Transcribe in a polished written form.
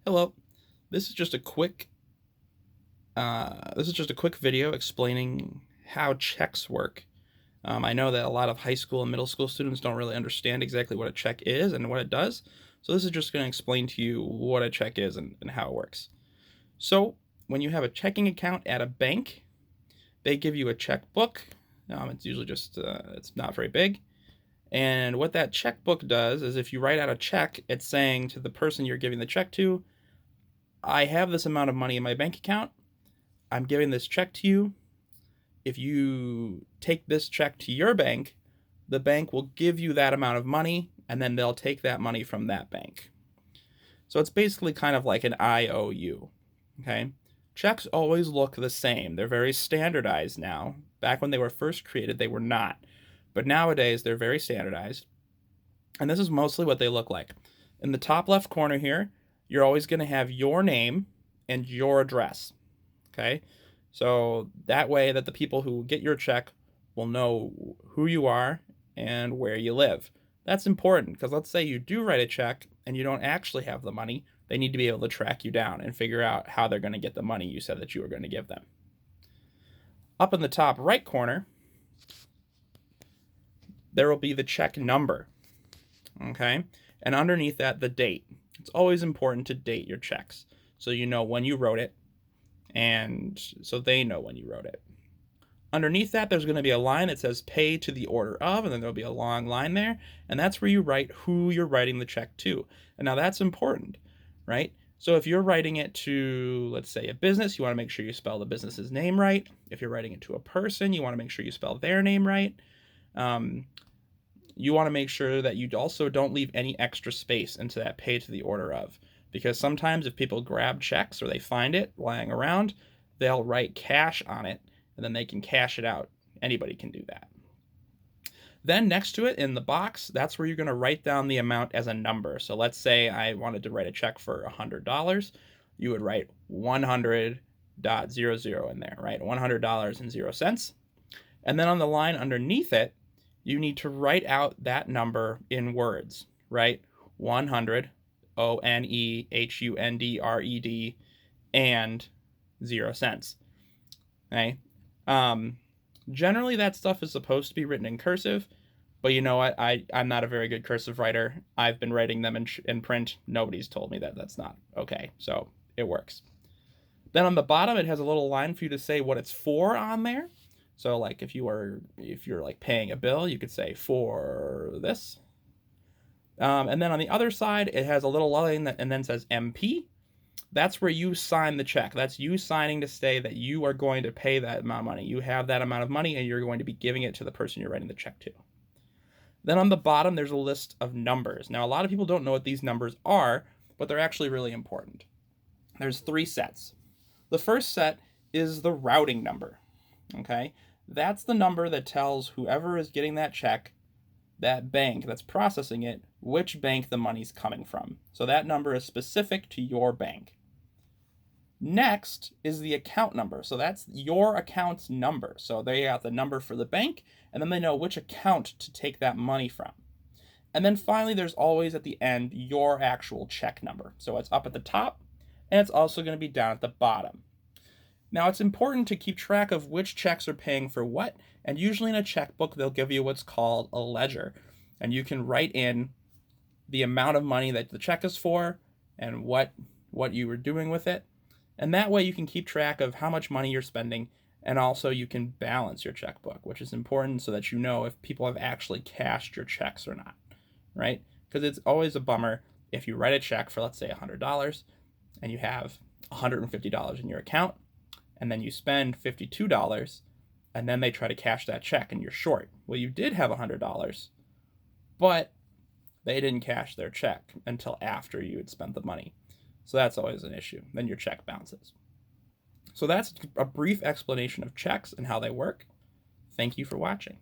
Hello. This is just a quick this is just a quick video explaining how checks work. I know that a lot of high school and middle school students don't really understand exactly what a check is and what it does. So this is just going to explain to you what a check is and how it works. So when you have a checking account at a bank, they give you a checkbook. It's usually just it's not very big. And what that checkbook does is if you write out a check, it's saying to the person you're giving the check to, I have this amount of money in my bank account. I'm giving this check to you. If you take this check to your bank, the bank will give you that amount of money, and then they'll take that money from that bank. So it's basically kind of like an IOU. Okay? Checks always look the same. They're very standardized now. Back when they were first created, they were not. But nowadays, they're very standardized. And this is mostly what they look like. In the top left corner here, you're always going to have your name and your address. Okay? So that way that the people who get your check will know who you are and where you live. That's important because let's say you do write a check and you don't actually have the money, they need to be able to track you down and figure out how they're going to get the money you said that you were going to give them. Up in the top right corner, there will be the check number. Okay? And underneath that, the date. It's always important to date your checks so you know when you wrote it and so they know when you wrote it. Underneath that, there's going to be a line that says pay to the order of, and then there'll be a long line there, and that's where you write who you're writing the check to. And now that's important, right? So if you're writing it to, let's say, a business, you want to make sure you spell the business's name right. If you're writing it to a person, you want to make sure you spell their name right. You want to make sure that you also don't leave any extra space into that pay to the order of. Because sometimes if people grab checks or they find it lying around, they'll write cash on it and then they can cash it out. Anybody can do that. Then next to it in the box, that's where you're going to write down the amount as a number. So let's say I wanted to write a check for $100. You would write 100.00 in there, right? $100.00. And then on the line underneath it, you need to write out that number in words, right? 100, ONEHUNDRED, and 0 cents. Okay. Generally, that stuff is supposed to be written in cursive, but you know what? I'm not a very good cursive writer. I've been writing them in print. Nobody's told me that that's not okay, so it works. Then on the bottom, it has a little line for you to say what it's for on there. So like if you're like paying a bill, you could say for this. And then on the other side, it has a little line that and then says MP. That's where you sign the check. That's you signing to say that you are going to pay that amount of money. You have that amount of money and you're going to be giving it to the person you're writing the check to. Then on the bottom, there's a list of numbers. Now, a lot of people don't know what these numbers are, but they're actually really important. There's 3 sets. The first set is the routing number. Okay? That's the number that tells whoever is getting that check, that bank that's processing it, which bank the money's coming from. So that number is specific to your bank. Next is the account number. So that's your account's number. So they got the number for the bank, and then they know which account to take that money from. And then finally, there's always at the end your actual check number. So it's up at the top, and it's also going to be down at the bottom. Now, it's important to keep track of which checks are paying for what, and usually in a checkbook, they'll give you what's called a ledger, and you can write in the amount of money that the check is for and what you were doing with it, and that way you can keep track of how much money you're spending, and also you can balance your checkbook, which is important so that you know if people have actually cashed your checks or not, right? Because it's always a bummer if you write a check for, let's say, $100, and you have $150 in your account, and then you spend $52, and then they try to cash that check, and you're short. Well, you did have $100, but they didn't cash their check until after you had spent the money. So that's always an issue. Then your check bounces. So that's a brief explanation of checks and how they work. Thank you for watching.